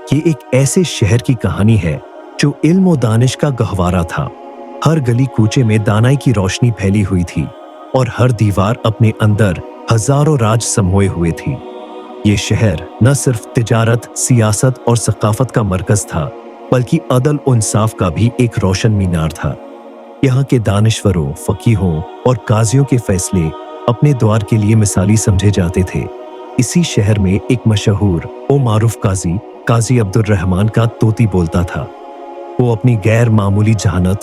ये एक ऐसे शहर की कहानी है जो इल्म और दानिश का गहवारा था। हर गली कूचे में दानाई की रोशनी फैली हुई थी और हर दीवार अपने अंदर हजारों राज समोए हुए थी। ये शहर न सिर्फ तिजारत, सियासत और सकाफत का मरकज था, बल्कि अदल और इंसाफ का भी एक रोशन मीनार था। यहाँ के दानिश्वरों, फकीहों और काजियों के फैसले अपने द्वार के लिए मिसाली समझे जाते थे। इसी शहर में एक मशहूर और मारूफ काजी, काजी अब्दुल रहमान का तोती बोलता था। वो अपनी गैर मामूली जहानत,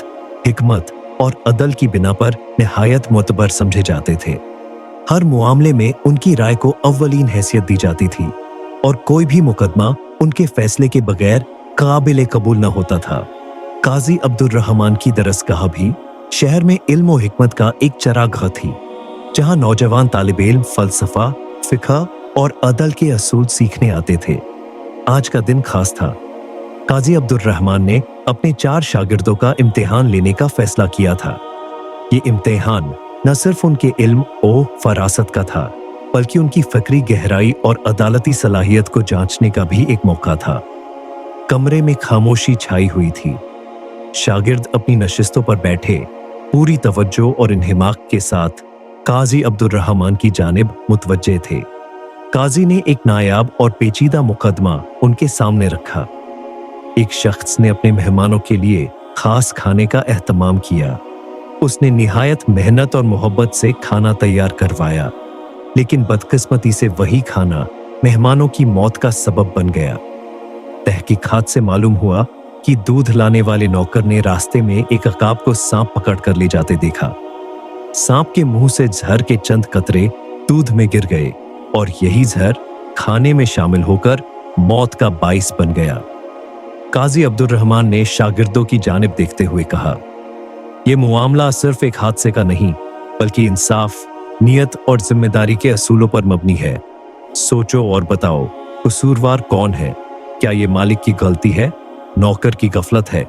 हिकमत और अदल की बिना पर निहायत मोतबर समझे जाते थे। हर मामले में उनकी राय को अव्वलीन हैसियत दी जाती थी और कोई भी मुकदमा उनके फैसले के बगैर काबिल कबूल न होता था। काजी अब्दुल रहमान की दरसगाह भी शहर में इल्म और हिकमत का एक चरागाह थी, जहां नौजवान तालिब इल्म फलसफा, फिक़ह और अदल के असूल सीखने आते थे। आज का दिन खास था। काजी अब्दुल रहमान ने अपने 4 शागिर्दों का इम्तिहान लेने का फैसला किया था। ये इम्तिहान न सिर्फ उनके इल्म और फरासत का था, बल्कि उनकी फिक्री गहराई और अदालती सलाहियत को जांचने का भी एक मौका था। कमरे में खामोशी छाई हुई थी। शागिर्द अपनी नशिस्तों पर बैठे पूरी तवज्जो और इन्हिमाक के साथ काजी अब्दुल रहमान की जानिब मुतवज्जे थे। काजी ने एक नायाब और पेचीदा मुकदमा उनके सामने रखा। एक शख्स ने अपने मेहमानों के लिए खास खाने का एहतमाम किया। उसने निहायत मेहनत और मोहब्बत से खाना तैयार करवाया, लेकिन बदकिस्मती से वही खाना मेहमानों की मौत का सबब बन गया। तहकीकात से मालूम हुआ कि दूध लाने वाले नौकर ने रास्ते में एक अकाब को सांप पकड़ कर ले जाते देखा। सांप के मुंह से जहर के चंद कतरे दूध में गिर गए और यही जहर खाने में शामिल होकर मौत का बाइस बन गया। काजी अब्दुल रहमान ने शागिर्दों की जानिब देखते हुए कहा, यह मामला सिर्फ एक हादसे का नहीं, बल्कि इंसाफ, नियत और जिम्मेदारी के असूलों पर मबनी है। सोचो और बताओ, कसूरवार कौन है? क्या ये मालिक की गलती है, नौकर की गफलत है,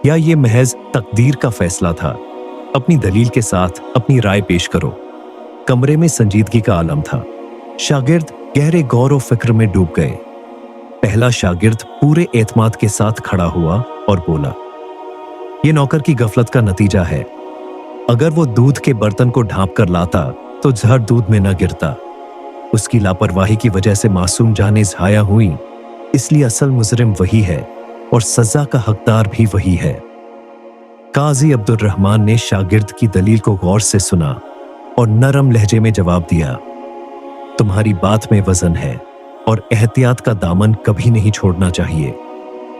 या ये महज तकदीर का फैसला था? अपनी दलील के साथ अपनी राय पेश करो। कमरे में संजीदगी का आलम था। शागिर्द गहरे गौर और फिक्र में डूब गए। पहला शागिर्द पूरे एतमाद के साथ खड़ा हुआ और बोला, ये नौकर की गफलत का नतीजा है। अगर वो दूध के बर्तन को ढांप कर लाता तो जहर दूध में न गिरता। उसकी लापरवाही की वजह से मासूम जानें ज़ाया हुई, इसलिए असल मुजरिम वही है और सजा का हकदार भी वही है। काजी अब्दुल रहमान ने शागिर्द की दलील को गौर से सुना और नरम लहजे में जवाब दिया, तुम्हारी बात में वजन है और एहतियात का दामन कभी नहीं छोड़ना चाहिए,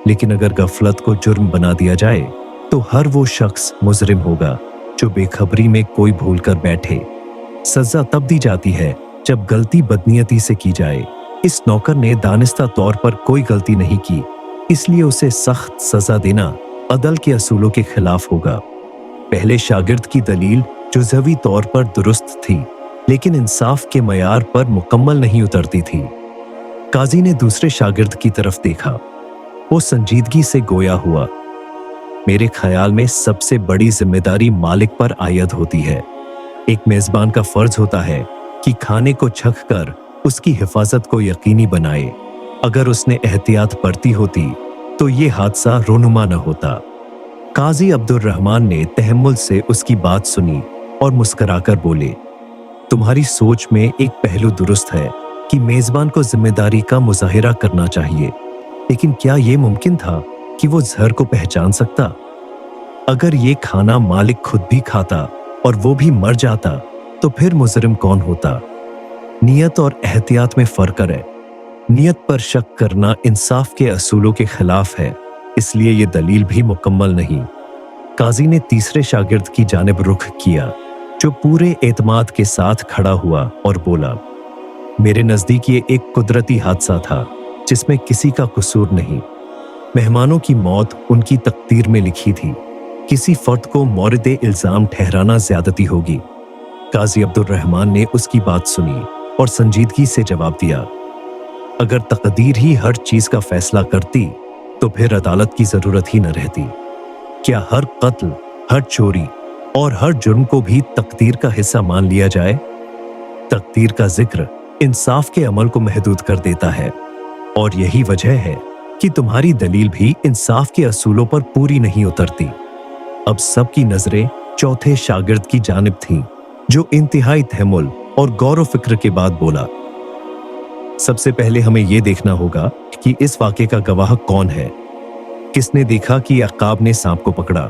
लेकिन अगर गफलत को जुर्म बना दिया जाए तो हर वो शख्स मुजरिम होगा जो बेखबरी में कोई भूल कर बैठे। सजा तब दी जाती है जब गलती बदनीयती से की जाए। इस नौकर ने दानिस्ता तौर पर कोई गलती नहीं की, इसलिए उसे सख्त सजा देना अदल के असूलों के खिलाफ होगा। पहले शागिर्द की दलील जुज़वी तौर पर दुरुस्त थी, लेकिन इंसाफ के मयार पर मुकम्मल नहीं उतरती थी। काजी ने दूसरे शागिर्द की तरफ देखा। वो संजीदगी से गोया हुआ, मेरे ख्याल में सबसे बड़ी जिम्मेदारी मालिक पर आयद होती है। एक मेजबान का फर्ज होता है कि खाने को छक कर उसकी हिफाजत को यकीनी बनाए। अगर उसने एहतियात बरती होती तो ये हादसा रोनुमा न होता। काजी अब्दुल रहमान ने तहम्मुल से उसकी बात सुनी और मुस्कुराकर बोले, तुम्हारी सोच में एक पहलू दुरुस्त है कि मेजबान को जिम्मेदारी का मुजाहिरा करना चाहिए, लेकिन क्या यह मुमकिन था कि वो जहर को पहचान सकता? अगर ये खाना मालिक खुद भी खाता और वो भी मर जाता तो फिर मुजरिम कौन होता? नियत और एहतियात में फर्क है। नियत पर शक करना इंसाफ के असूलों के खिलाफ है, इसलिए ये दलील भी मुकम्मल नहीं। काजी ने तीसरे शागिर्द की जानिब रुख किया, जो पूरे एतमाद के साथ खड़ा हुआ और बोला, मेरे नजदीक ये एक कुदरती हादसा था जिसमें किसी का कसूर नहीं। मेहमानों की मौत उनकी तकदीर में लिखी थी। किसी फर्द को मौरिद इल्जाम ठहराना ज्यादती होगी। काजी अब्दुल रहमान ने उसकी बात सुनी और संजीदगी से जवाब दिया, अगर तकदीर ही हर चीज का फैसला करती तो फिर अदालत की जरूरत ही न रहती। क्या हर कत्ल, हर चोरी और हर जुर्म को भी तकदीर का हिस्सा मान लिया जाए? तकदीर का जिक्र इंसाफ के अमल को महदूद कर देता है और यही वजह है कि तुम्हारी दलील भी इंसाफ के असूलों पर पूरी नहीं उतरती। अब सबकी नजरें चौथे शागिर्द की जानिब थीं, जो इंतहाई तहम्मुल और गौर फिक्र के बाद बोला, सबसे पहले हमें यह देखना होगा कि इस वाक़े का गवाह कौन है। किसने देखा कि अक्काब ने सांप को पकड़ा?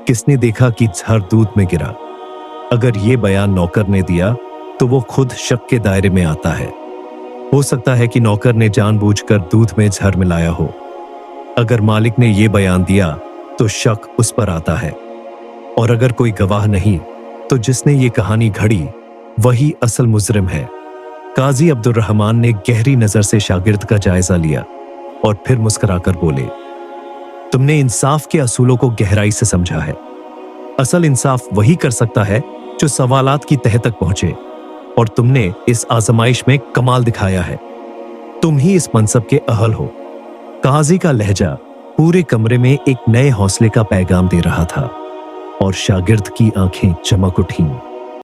किसने देखा कि झर दूध में गिरा? अगर ये बयान नौकर ने दिया तो वो खुद शक के दायरे में आता है। हो सकता है कि नौकर ने जानबूझकर दूध में झर मिलाया हो। अगर मालिक ने यह बयान दिया तो शक उस पर आता है। और अगर कोई गवाह नहीं तो जिसने ये कहानी घड़ी वही असल मुजरिम है। काजी अब्दुर्रहमान ने गहरी नजर से शागिर्द का जायजा लिया और फिर मुस्कुराकर बोले, तुमने इंसाफ के असूलों को गहराई से समझा है। असल इंसाफ वही कर सकता है जो सवालात की तह तक पहुंचे, और तुमने इस आजमाइश में कमाल दिखाया है। तुम ही इस मनसब के अहल हो। काजी का लहजा पूरे कमरे में एक नए हौसले का पैगाम दे रहा था और शागिर्द की आंखें चमक उठीं।